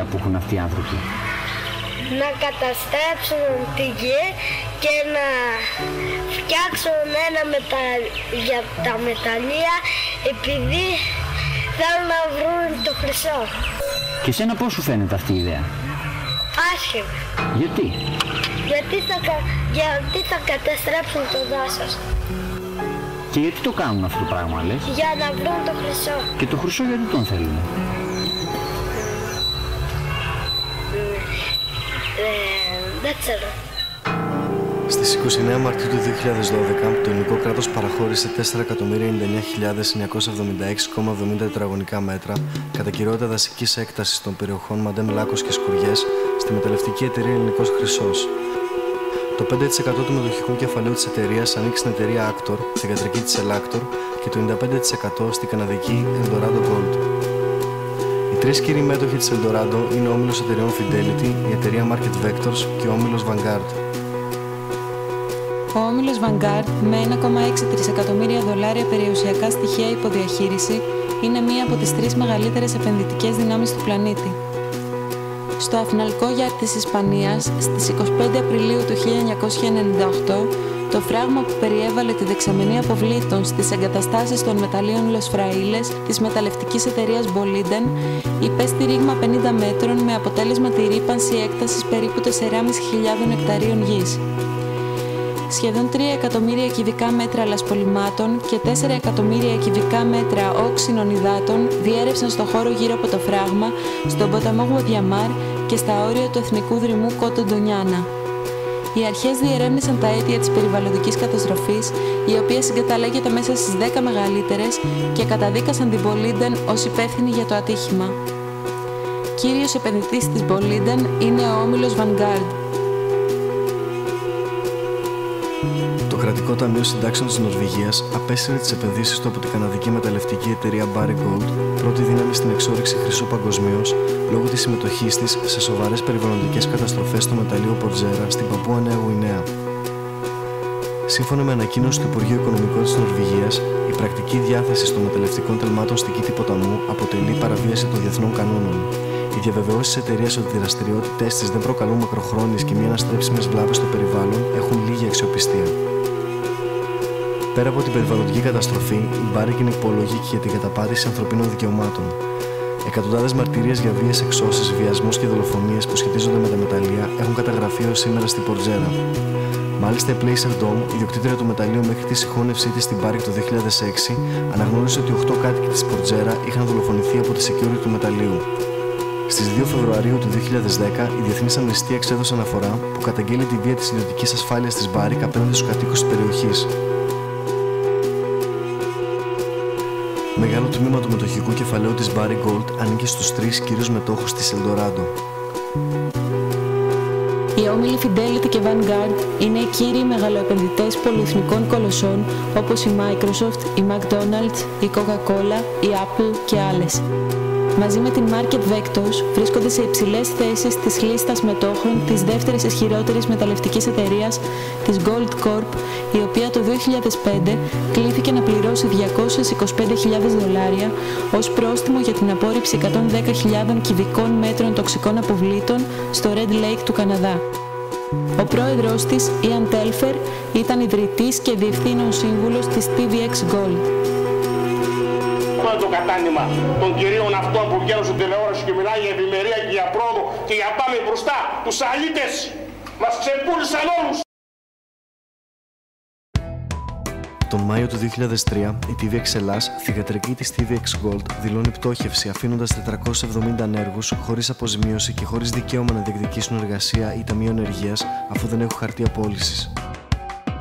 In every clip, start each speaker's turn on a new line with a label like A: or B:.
A: ιδέα που έχουν αυτοί οι άνθρωποι?
B: Να καταστρέψουν τη γη και να φτιάξουν για τα μεταλλεία, επειδή θέλουν να βρουν το χρυσό.
A: Και σένα πώς σου φαίνεται αυτή η ιδέα?
B: Άσχημα.
A: Γιατί?
B: Γιατί θα καταστρέψουν το δάσος.
A: Και γιατί το κάνουν αυτό το πράγμα, λες?
B: Για να βρουν το χρυσό.
A: Και το χρυσό γιατί τον θέλουν?
B: Δεν ξέρω.
C: Στις 29 Μαρτίου του 2012, το ελληνικό κράτος παραχώρησε 4.099.976,70 τετραγωνικά μέτρα κατά κυριότητα δασικής έκτασης των περιοχών Μαντέμ Λάκκος και Σκουριές στη μεταλλευτική εταιρεία Ελληνικός Χρυσός. Το 5% του μετοχικού κεφαλαίου της εταιρείας ανήκει στην εταιρεία Actor, θυγατρική της Elactor, και το 95% στην καναδική Eldorado Gold. Οι τρεις κύριοι μέτοχοι της Eldorado είναι ο όμιλος εταιρεών Fidelity, η εταιρεία Market Vectors και ο όμιλος Vanguard.
D: Ο όμιλος Vanguard, με 1,6 τρισεκατομμύρια δολάρια περιουσιακά στοιχεία υποδιαχείριση, είναι μία από τις τρεις μεγαλύτερες επενδυτικές δυνάμεις του πλανήτη. Στο Αθηναλικό Γιάρ της Ισπανίας, στις 25 Απριλίου του 1998, το φράγμα που περιέβαλε τη δεξαμενή αποβλήτων στις εγκαταστάσεις των μεταλλίων Los Frailes της μεταλλευτικής εταιρείας Boliden υπέστη ρήγμα 50 μέτρων με αποτέλεσμα τη ρύπανση έκτασης περίπου 4.500 εκταρίων γης. Σχεδόν 3 εκατομμύρια κυβικά μέτρα λασπολιμάτων και 4 εκατομμύρια κυβικά μέτρα όξινων υδάτων διέρευσαν στο χώρο γύρω από το φράγμα, στον ποταμό Γουαδιαμάρ και στα όρια του εθνικού δρυμού Κότο Ντονιάνα. Οι αρχές διερεύνησαν τα αίτια της περιβαλλοντικής καταστροφής, η οποία συγκαταλέγεται μέσα στις 10 μεγαλύτερες, και καταδίκασαν την Boliden ως υπεύθυνη για το ατύχημα. Κύριος επενδυτής της Boliden είναι ο όμιλος Vanguard.
C: Το Κρατικό Ταμείο Συντάξεων της Νορβηγίας απέσυρε τις επενδύσεις του από την καναδική μεταλλευτική εταιρεία Barrick Gold, πρώτη δύναμη στην εξόρυξη χρυσού παγκοσμίως, λόγω της συμμετοχής της σε σοβαρές περιβαλλοντικές καταστροφές στο μεταλλείο Πορτζέρα στην Παππούα Νέα Γουινέα. Σύμφωνα με ανακοίνωση του Υπουργείου Οικονομικών της Νορβηγίας, η πρακτική διάθεση των μεταλλευτικών τελμάτων στην κήτη ποταμού αποτελεί παραβίαση των διεθνών κανόνων. Οι διαβεβαιώσεις της εταιρείας ότι οι δραστηριότητες της δεν προκαλούν μακροχρόνιες και μη αναστρέψιμες βλάβες στο περιβάλλον έχουν λίγη αξιοπιστία. Πέρα από την περιβαλλοντική καταστροφή, η Barrick είναι υπόλογη και για την καταπάτηση ανθρωπίνων δικαιωμάτων. Εκατοντάδες μαρτυρίες για βίαιες εξώσεις, βιασμούς και δολοφονίες που σχετίζονται με τα μεταλλεία έχουν καταγραφεί ως σήμερα στην Πορτζέρα. Μάλιστα, η Placer Dome, ιδιοκτήτρια του μεταλλείου μέχρι τη συγχώνευσή της στην Barrick το 2006, αναγνώρισε ότι 8 κάτοικοι της Πορτζέρα είχαν δολοφονηθεί από τη security του μεταλλείου. Στις 2 Φεβρουαρίου του 2010, η Διεθνής Αμνηστία εξέδωσε αναφορά που καταγγέλει τη βία της ιδιωτικής ασφάλειας της Barrick απέναντι στους κατοίκους της περιοχής. Μεγάλο τμήμα του μετοχικού κεφαλαίου της Barrick Gold ανήκει στους 3 κύριους μετόχους της Eldorado.
D: Οι όμιλοι Fidelity και Vanguard είναι οι κύριοι μεγαλοεπενδυτές πολυεθνικών κολοσσών όπως η Microsoft, η McDonald's, η Coca-Cola, η Apple και άλλες. Μαζί με την Market Vectors βρίσκονται σε υψηλές θέσεις της λίστας μετόχων της δεύτερης ισχυρότερης μεταλλευτικής εταιρείας, της Gold Corp, η οποία το 2005 κλήθηκε να πληρώσει $225,000 ως πρόστιμο για την απόρριψη 110.000 κυβικών μέτρων τοξικών αποβλήτων στο Red Lake του Καναδά. Ο πρόεδρος της, Ian Telfer, ήταν ιδρυτής και διευθύνων σύμβουλος της TVX Gold.
E: Το κατάνημα των κυρίων αυτών που βγαίνουν στην τηλεόραση και μιλάει για ευημερία και για πρόοδο και για πάμε μπροστά, τους αλήτες μας ξεπούλησαν όλους.
C: Τον Μάιο του 2003, η TVX Ελλάς, θυγατρική της TVX Gold, δηλώνει πτώχευση αφήνοντας 470 ανέργους χωρίς αποζημίωση και χωρίς δικαίωμα να διεκδικήσουν εργασία ή ταμείο ενεργείας αφού δεν έχουν χαρτί απόλυσης.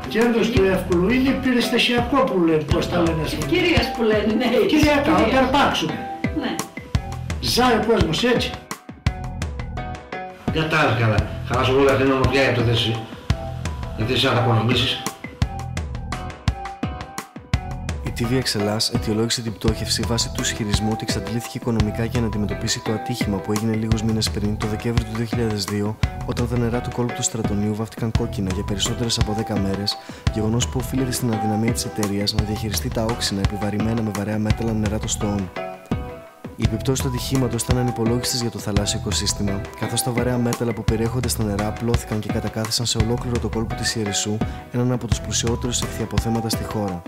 F: Κέρδος του εύκολου είναι υπηρεσιακό που λένε, πώς τα λένε στην
G: Κυρίες που λένε, ναι.
F: Κυριακά, όταν αρπάξουμε.
G: Ναι.
F: Ζάει ο κόσμος έτσι.
H: Κατάλαβα καλά. Καλά σου βόλα δεν πια από το θέση. Δεν θες να τα απονομήσεις.
C: Η TVX Ελλάς αιτιολόγησε την πτώχευση βάσει του ισχυρισμού ότι εξαντλήθηκε οικονομικά για να αντιμετωπίσει το ατύχημα που έγινε λίγους μήνες πριν, το Δεκέμβριο του 2002, όταν τα νερά του κόλπου του Στρατονίου βάφτηκαν κόκκινα για περισσότερες από 10 μέρες, γεγονός που οφείλεται στην αδυναμία της εταιρείας να διαχειριστεί τα όξινα επιβαρημένα με βαρέα μέταλλα νερά των στοών. Οι επιπτώσεις του ατυχήματος ήταν ανυπολόγιστες για το θαλάσσιο οικοσύστημα, καθώς τα βαρέα μέταλλα που περιέχονται στα νερά πλώθηκαν και κατακάθισαν σε ολόκληρο το κόλπο της Ιερισσού, έναν από τους πλουσιότερους εχθιαποθέματα στη χώρα.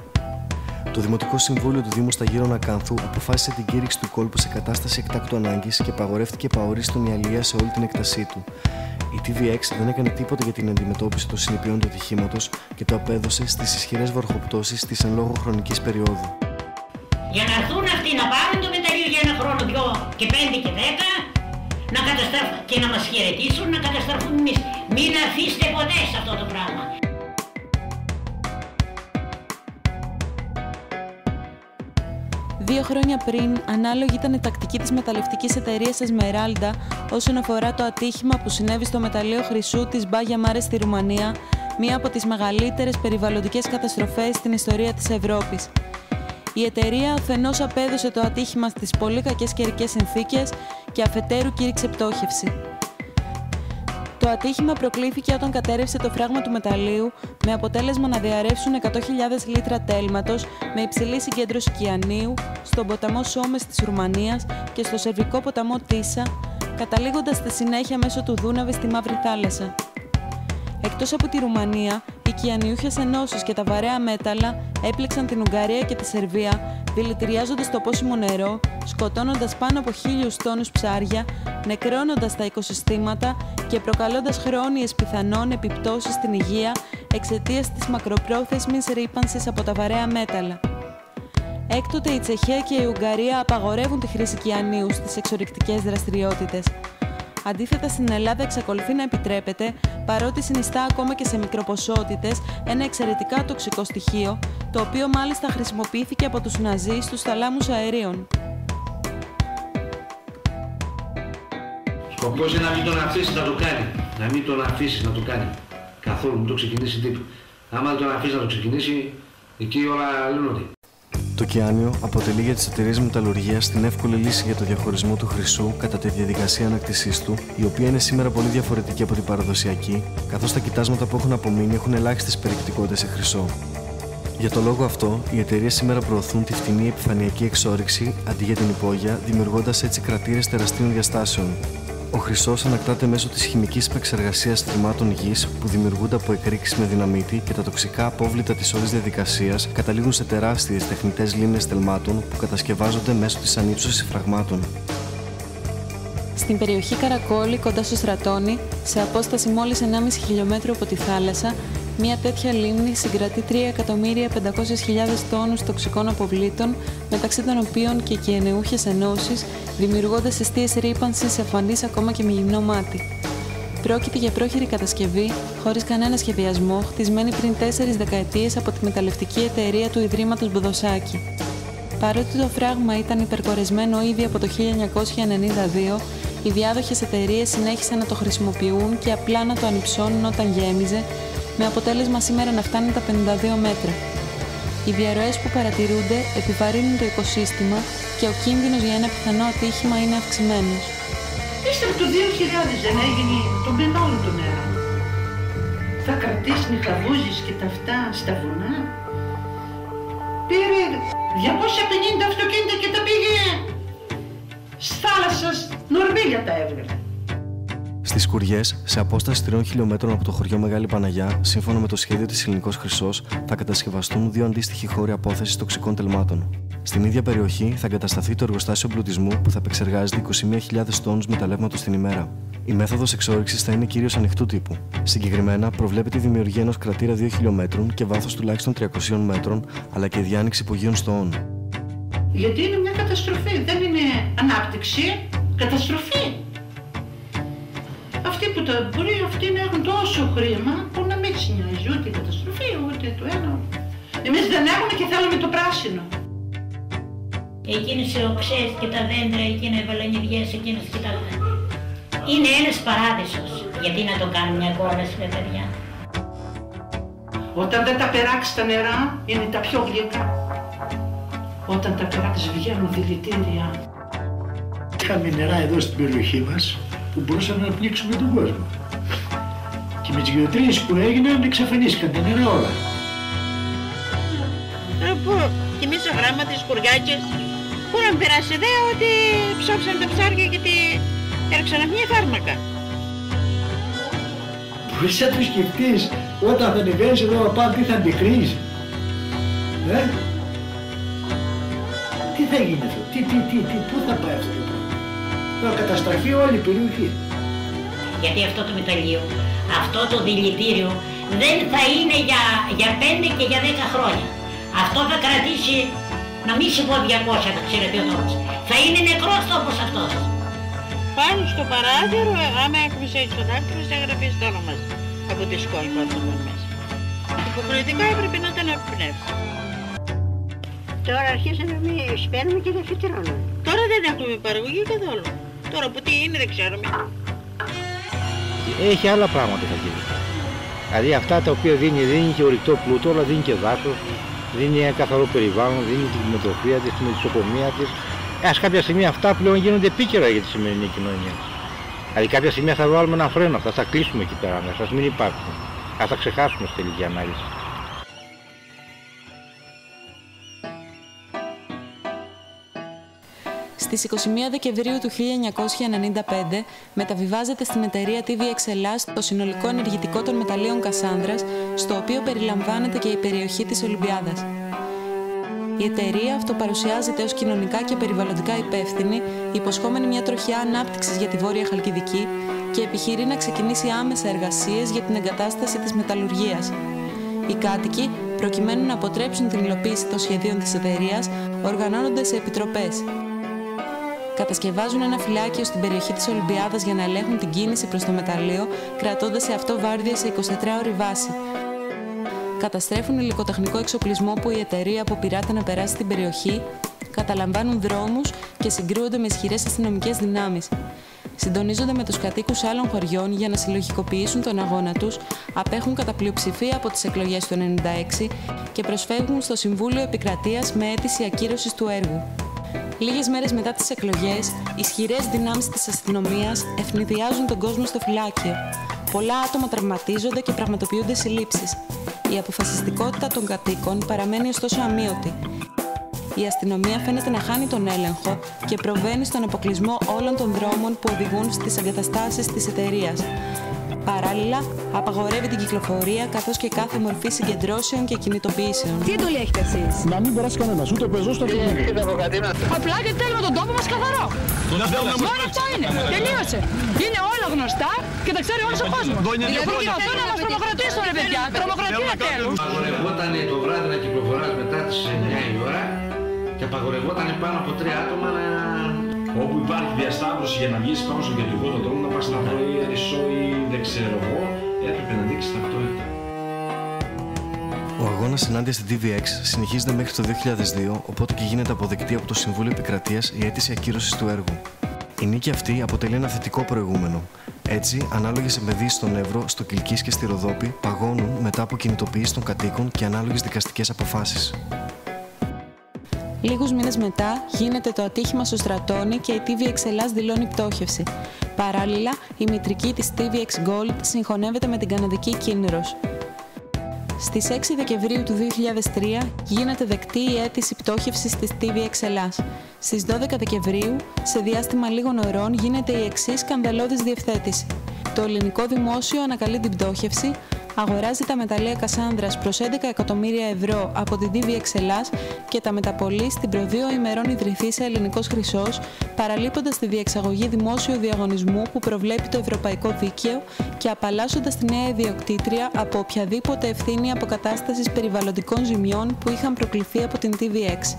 C: Το Δημοτικό Συμβούλιο του Δήμου Σταγύρων Ακάνθου αποφάσισε την κήρυξη του κόλπου σε κατάσταση εκτάκτου ανάγκης και απαγορεύτηκε επαορίστον η αλεία σε όλη την έκτασή του. Η TVX δεν έκανε τίποτα για την αντιμετώπιση των συνεπειών του ατυχήματος και το απέδωσε στις ισχυρές βροχοπτώσεις της εν λόγω χρονικής περίοδου.
G: Για να έρθουν αυτοί να πάρουν το μεταλλείο για ένα χρόνο, 2 και 5 και 10, να καταστραφούν και να μας χαιρετήσουν, να καταστραφούν εμείς. Μην αφήσετε ποτέ σε αυτό το πράγμα.
D: Δύο χρόνια πριν, ανάλογη ήταν η τακτική της μεταλλευτικής εταιρείας Esmeralda όσον αφορά το ατύχημα που συνέβη στο μεταλλείο χρυσού της Baia Mare στη Ρουμανία, μία από τις μεγαλύτερες περιβαλλοντικές καταστροφές στην ιστορία της Ευρώπης. Η εταιρεία αφενός απέδωσε το ατύχημα στις πολύ κακές καιρικές συνθήκες και αφετέρου κήρυξε πτώχευση. Το ατύχημα προκλήθηκε όταν κατέρευσε το φράγμα του μεταλλείου με αποτέλεσμα να διαρρεύσουν 100.000 λίτρα τέλματος με υψηλή συγκέντρωση κυανίου στον ποταμό Σόμες της Ρουμανίας και στο σερβικό ποταμό Τίσα, καταλήγοντας στη συνέχεια μέσω του Δούναβη στη Μαύρη Θάλασσα. Εκτός από τη Ρουμανία, οι κυανιούχες ενώσεις και τα βαρέα μέταλλα έπληξαν την Ουγγαρία και τη Σερβία, δηλητηριάζοντας το πόσιμο νερό, σκοτώνοντας πάνω από 1.000 τόνους ψάρια, νεκρώνοντας τα οικοσυστήματα και προκαλώντας χρόνιες πιθανόν επιπτώσεις στην υγεία εξαιτίας της μακροπρόθεσμης ρύπανσης από τα βαρέα μέταλλα. Έκτοτε η Τσεχία και η Ουγγαρία απαγορεύουν τη χρήση κυανίου στις εξορυκτικές δραστηριότητες. Αντίθετα, στην Ελλάδα εξακολουθεί να επιτρέπεται, παρότι συνιστά ακόμα και σε μικροποσότητες ένα εξαιρετικά τοξικό στοιχείο, το οποίο μάλιστα χρησιμοποιήθηκε από τους Ναζί στους θαλάμους αερίων.
H: Σκοπός είναι να μην τον αφήσεις να το κάνει. Να μην τον αφήσεις να το κάνει. Καθόλου, μην το ξεκινήσει τίποτα. Άμα δεν τον αφήσεις να το ξεκινήσει, εκεί όλα λύνονται.
C: Το κυάνιο αποτελεί για τις εταιρείες μεταλλουργίας την εύκολη λύση για το διαχωρισμό του χρυσού κατά τη διαδικασία ανακτησής του, η οποία είναι σήμερα πολύ διαφορετική από την παραδοσιακή, καθώς τα κοιτάσματα που έχουν απομείνει έχουν ελάχιστες περιεκτικότητες σε χρυσό. Για το λόγο αυτό, οι εταιρείες σήμερα προωθούν τη φτηνή επιφανειακή εξόρυξη αντί για την υπόγεια, δημιουργώντας έτσι κρατήρες τεραστίων διαστάσεων. Ο χρυσός ανακτάται μέσω της χημικής επεξεργασίας τρυμμάτων γης που δημιουργούνται από εκρήξεις με δυναμίτη και τα τοξικά απόβλητα της όλης διαδικασίας καταλήγουν σε τεράστιες τεχνητές λίμνες τελμάτων που κατασκευάζονται μέσω της ανύψωσης φραγμάτων.
D: Στην περιοχή Καρακόλη, κοντά στο Στρατόνι, σε απόσταση μόλις 1,5 χιλιόμετρο από τη θάλασσα, μια τέτοια λίμνη συγκρατεί 3.500.000 τόνους τοξικών αποβλήτων, μεταξύ των οποίων και κυανιούχες ενώσεις, δημιουργώντας αιστείες ρύπανσης εμφανείς ακόμα και με γυμνό μάτι. Πρόκειται για πρόχειρη κατασκευή, χωρίς κανένα σχεδιασμό, χτισμένη πριν 4 δεκαετίες από τη μεταλλευτική εταιρεία του Ιδρύματος Μποδοσάκη. Παρότι το φράγμα ήταν υπερκορεσμένο ήδη από το 1992, οι διάδοχες εταιρείες συνέχισαν να το χρησιμοποιούν και απλά να το ανυψώνουν όταν γέμιζε, με αποτέλεσμα σήμερα να φτάνει τα 52 μέτρα. Οι διαρροές που παρατηρούνται επιβαρύνουν το οικοσύστημα και ο κίνδυνος για ένα πιθανό ατύχημα είναι αυξημένος.
I: Ύστερα το 2000 δεν έγινε το μπενόλο το νερό. Θα κρατήσουν οι χαβούζες και τα αυτά στα βουνά. Πήρε 250 αυτοκίνητα και τα πήγε στη θάλασσα, νορμίλια τα έβγαλε.
C: Στις Κουριές, σε απόσταση 3 χιλιόμετρων από το χωριό Μεγάλη Παναγιά, σύμφωνα με το σχέδιο της Ελληνικός Χρυσός, θα κατασκευαστούν 2 αντίστοιχοι χώροι απόθεσης τοξικών τελμάτων. Στην ίδια περιοχή θα εγκατασταθεί το εργοστάσιο εμπλουτισμού που θα επεξεργάζεται 21.000 τόνους μεταλλεύματος την ημέρα. Η μέθοδος εξόρυξης θα είναι κυρίως ανοιχτού τύπου. Συγκεκριμένα, προβλέπεται η δημιουργία ενός κρατήρα 2 χιλιόμετρων και βάθος τουλάχιστον 300 μέτρων, αλλά και η διάνοιξη υπογείων στοών.
I: Γιατί είναι μια καταστροφή, δεν είναι ανάπτυξη, καταστροφή. Αυτοί που μπορεί αυτοί να έχουν τόσο χρήμα που να μην τους νοιάζει ούτε η καταστροφή ούτε το ένα. Εμείς δεν έχουμε και θέλουμε το πράσινο.
G: Εκείνες οι οξές και τα δέντρα, εκείνα οι βαλανιδιές, εκείνες και τα... Είναι ένας παράδεισος. Γιατί να το κάνουν μια κόλαση, παιδιά.
I: Όταν δεν τα περάξει τα νερά, είναι τα πιο γλυκά. Όταν τα περάξει βγαίνουν δηλητήρια.
F: Είχαμε νερά εδώ στην περιοχή μας που μπορούσαμε να πνίξουμε τον κόσμο. Και με τις γεωτρήσεις που έγιναν εξαφανίστηκαν τα νερά όλα.
J: Πω, και εμείς αγράμματες, χωριάκες,
I: Πού να περάσει ιδέα ότι ψόψαν τα ψάρια γιατί έριξαν μια φάρμακα.
F: Μπορείς να το σκεφτείς όταν θα ανεβαίνεις εδώ απάνω τι θα αντικρίνεις. Τι θα γίνει αυτό, πού θα πάει αυτό το πράγμα. Θα καταστραφεί όλη η περιοχή.
G: Γιατί αυτό το μεταλλείο, αυτό το δηλητήριο δεν θα είναι για 5 και για 10 χρόνια. Αυτό θα κρατήσει, να μην σου πω 200, τα ξέρετε ο τόπος. Θα είναι νεκρός τόπος αυτός.
I: Πάνω στο παράθυρο, άμα έχουμε έτσι το δάκτυλο, θα γραφείς το όνομα μας από τη σκόλη που έρχονταν μέσα. Υποχρεωτικά έπρεπε να ήταν επιπνεύσει.
J: Τώρα αρχίσαμε εμείς, παίρνουμε και δεν φυτρώνουμε.
I: Τώρα δεν έχουμε παραγωγή καθόλου. Τώρα που τι είναι δεν ξέρουμε.
K: Έχει άλλα πράγματα θα γίνει. Δηλαδή αυτά τα οποία δίνει και ορυκτό πλούτο, αλλά δίνει και δάσος, δίνει ένα καθαρό περιβάλλον, δίνει την κτηνοτροφία της, την μελισσοκομεία της. Κάποια στιγμή αυτά πλέον γίνονται επίκαιρα για τη σημερινή κοινωνία. Δηλαδή κάποια στιγμή θα βάλουμε ένα φρένο, θα τα κλείσουμε εκεί πέρα μέσα, ας μην υπάρχουν. Ας τα ξεχάσουμε στη τελική ανάλυση.
D: Στις 21 Δεκεμβρίου του 1995 μεταβιβάζεται στην εταιρεία TVX Ελλάς το συνολικό ενεργητικό των μεταλλίων Κασάνδρας, στο οποίο περιλαμβάνεται και η περιοχή της Ολυμπιάδας. Η εταιρεία αυτοπαρουσιάζεται ως κοινωνικά και περιβαλλοντικά υπεύθυνη, υποσχόμενη μια τροχιά ανάπτυξης για τη Βόρεια Χαλκιδική και επιχειρεί να ξεκινήσει άμεσα εργασίες για την εγκατάσταση της μεταλλουργίας. Οι κάτοικοι, προκειμένου να αποτρέψουν την υλοποίηση των σχεδίων της εταιρείας, οργανώνονται σε επιτροπές. Κατασκευάζουν ένα φυλάκιο στην περιοχή της Ολυμπιάδας για να ελέγχουν την κίνηση προς το μεταλλείο, κρατώντας σε αυτό βάρδια σε 24ωρη βάση. Καταστρέφουν υλικοτεχνικό εξοπλισμό που η εταιρεία αποπειράται να περάσει στην περιοχή, καταλαμβάνουν δρόμους και συγκρούονται με ισχυρές αστυνομικές δυνάμεις. Συντονίζονται με τους κατοίκους άλλων χωριών για να συλλογικοποιήσουν τον αγώνα τους, απέχουν κατά πλειοψηφία από τις εκλογές του 1996 και προσφεύγουν στο Συμβούλιο Επικρατείας με αίτηση ακύρωσης του έργου. Λίγες μέρες μετά τις εκλογές, ισχυρές δυνάμεις της αστυνομίας ευνηδιάζουν τον κόσμο στο φυλάκιο. Πολλά άτομα τραυματίζονται και πραγματοποιούνται συλλήψεις. Η αποφασιστικότητα των κατοίκων παραμένει ωστόσο αμείωτη. Η αστυνομία φαίνεται να χάνει τον έλεγχο και προβαίνει στον αποκλεισμό όλων των δρόμων που οδηγούν στις εγκαταστάσεις της εταιρείας. Παράλληλα, απαγορεύει την κυκλοφορία καθώς και κάθε μορφή συγκεντρώσεων και κινητοποιήσεων.
L: Τι εντολή έχετε εσείς?
M: Να μην περάσει κανένας, ούτε ο πεζός στο αυτοκίνητο.
L: Απλά γιατί θέλουμε τον τόπο μας καθαρό. Μόνο αυτό είναι. Τελείωσε. Είναι όλα γνωστά και τα ξέρει όλος ο κόσμος. Δηλαδή προσπαθούν να μας τρομοκρατήσουν, ρε παιδιά. Τρομοκρατία τέλος.
H: Απαγορευόταν το βράδυ να κυκλοφοράς μετά τις 9 η ώρα και απαγορευόταν πάνω από 3 άτομα να...
N: Όπου υπάρχει διασταύρωση για να βγεις πάνω στον κεντρικό τον δρόμο, να πας να βρω ή αρισό ή δεν ξέρω εγώ, έπρεπε να δείξεις ταυτότητα.
C: Ο αγώνας ενάντια στην TVX συνεχίζεται μέχρι το 2002, οπότε και γίνεται αποδεκτή από το Συμβούλιο Επικρατείας η αίτηση ακύρωσης του έργου. Η νίκη αυτή αποτελεί ένα θετικό προηγούμενο. Έτσι, ανάλογες επενδύσεις στον Εύρο, στο Κιλκής και στη Ροδόπη παγώνουν μετά από κινητοποίηση των κατοίκων και ανάλογες δικαστικές αποφάσεις.
D: Λίγους μήνες μετά γίνεται το ατύχημα στο Στρατώνη και η TVX Ελλάς δηλώνει πτώχευση. Παράλληλα, η μητρική της TVX Gold συγχωνεύεται με την καναδική Kinross. Στις 6 Δεκεμβρίου του 2003 γίνεται δεκτή η αίτηση πτώχευσης της TVX Ελλάς. Στις 12 Δεκεμβρίου, σε διάστημα λίγων ωρών, γίνεται η εξής σκανδαλώδης διευθέτηση. Το ελληνικό δημόσιο ανακαλεί την πτώχευση, αγοράζει τα μεταλλεία Κασάνδρας προς 11 εκατομμύρια ευρώ από την TVX Ελλάς και τα μεταπολεί στην προ 2 ημερών ιδρυθήσα Ελληνικός Χρυσός, παραλείποντας τη διεξαγωγή δημόσιου διαγωνισμού που προβλέπει το Ευρωπαϊκό Δίκαιο και απαλλάσσοντας τη νέα ιδιοκτήτρια από οποιαδήποτε ευθύνη αποκατάστασης περιβαλλοντικών ζημιών που είχαν προκληθεί από την TVX.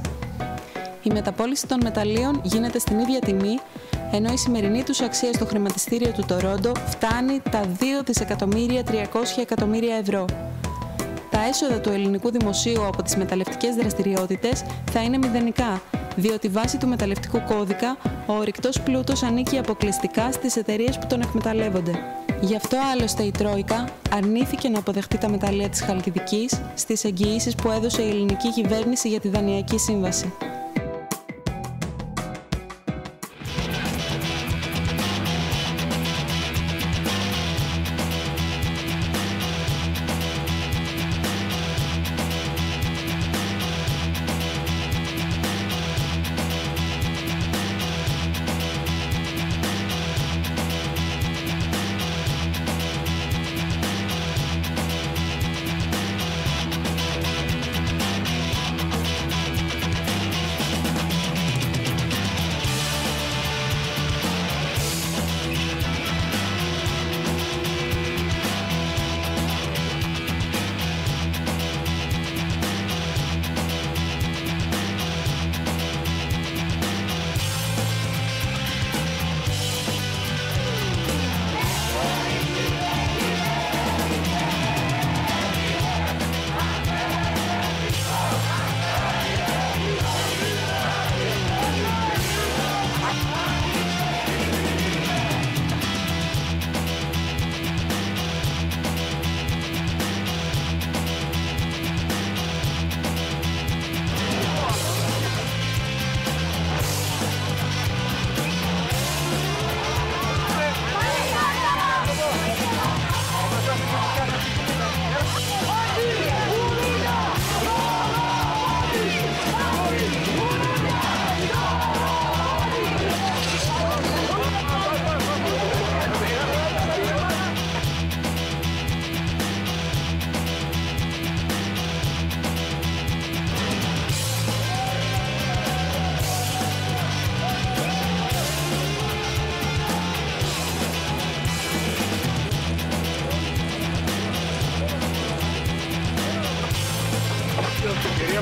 D: Η μεταπώληση των μεταλλείων γίνεται στην ίδια τιμή, ενώ η σημερινή τους αξία στο χρηματιστήριο του Τορόντο φτάνει τα 2.300.000.000 ευρώ. Τα έσοδα του ελληνικού δημοσίου από τις μεταλλευτικές δραστηριότητες θα είναι μηδενικά, διότι βάσει του μεταλλευτικού κώδικα ο ορυκτός πλούτος ανήκει αποκλειστικά στις εταιρείες που τον εκμεταλλεύονται. Γι' αυτό άλλωστε η Τρόικα αρνήθηκε να αποδεχτεί τα μεταλλεία της Χαλκιδικής στις εγγυήσεις που έδωσε η ελληνική κυβέρνηση για τη Δανειακή Σύμβαση.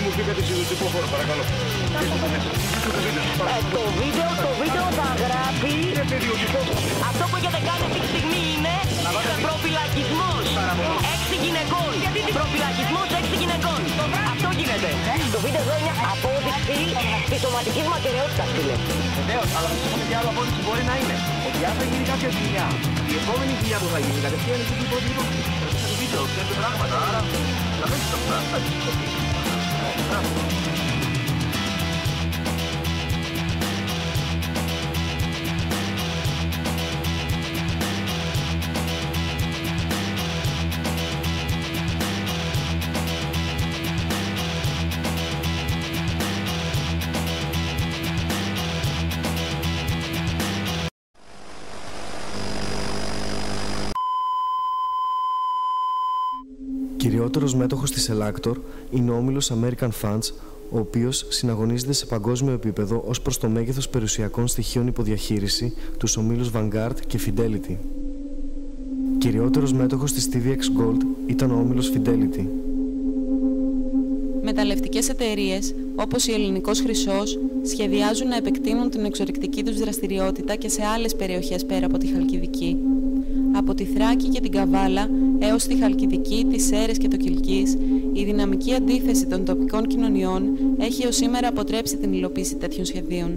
O: μου βγήκατε σε ιδιωτικό χώρο, παρακαλώ.
P: Το βίντεο θα γράφει. Αυτό που έχετε κάνει αυτή τη στιγμή είναι προφυλακισμός 6 γυναικών. Προφυλακισμός 6 γυναικών. Αυτό γίνεται. Το βίντεο εδώ είναι απόδειξη της σωματικής μακεραιότητας, φίλε.
O: Βεβαίως, αλλά θα σας πω και άλλο απόδειξη μπορεί να είναι. Ότι αν θα γίνει κάποια δουλειά, η επόμενη δουλειά που θα γίνει κατευθείαν είναι το υπόλοιπο. Το βίντεο, ξέρετε πράγματα, άρα να μην το πράγμα.
C: Κυριότερος μέτοχος της Ellactor είναι ο όμιλος American Funds, ο οποίος συναγωνίζεται σε παγκόσμιο επίπεδο ως προς το μέγεθος περιουσιακών στοιχείων υποδιαχείριση τους ομίλους Vanguard και Fidelity. Κυριότερος μέτοχος της TVX Gold ήταν ο όμιλος Fidelity.
D: Μεταλλευτικές εταιρείες, όπως η Ελληνικός Χρυσός, σχεδιάζουν να επεκτείνουν την εξορρυκτική τους δραστηριότητα και σε άλλες περιοχές πέρα από τη Χαλκιδική. Από τη Θράκη και την Καβάλα έως τη Χαλκιδική, τις Σέρρες και το Κιλκής, η δυναμική αντίθεση των τοπικών κοινωνιών έχει ως σήμερα αποτρέψει την υλοποίηση τέτοιων σχεδίων.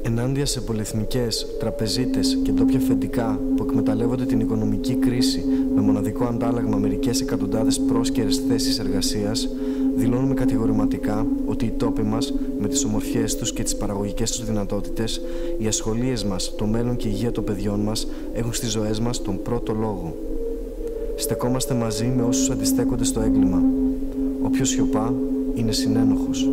C: Ενάντια σε πολυεθνικές, τραπεζίτες και ντόπια αφεντικά που εκμεταλλεύονται την οικονομική κρίση με μοναδικό αντάλλαγμα μερικές εκατοντάδες πρόσκαιρες θέσεις εργασίας, δηλώνουμε κατηγορηματικά ότι οι τόποι μας, με τις ομορφιές τους και τις παραγωγικές τους δυνατότητες, οι ασχολίες μας, το μέλλον και η υγεία των παιδιών μας έχουν στις ζωές μας τον πρώτο λόγο. Στεκόμαστε μαζί με όσους αντιστέκονται στο έγκλημα. Όποιος σιωπά είναι συνένοχος.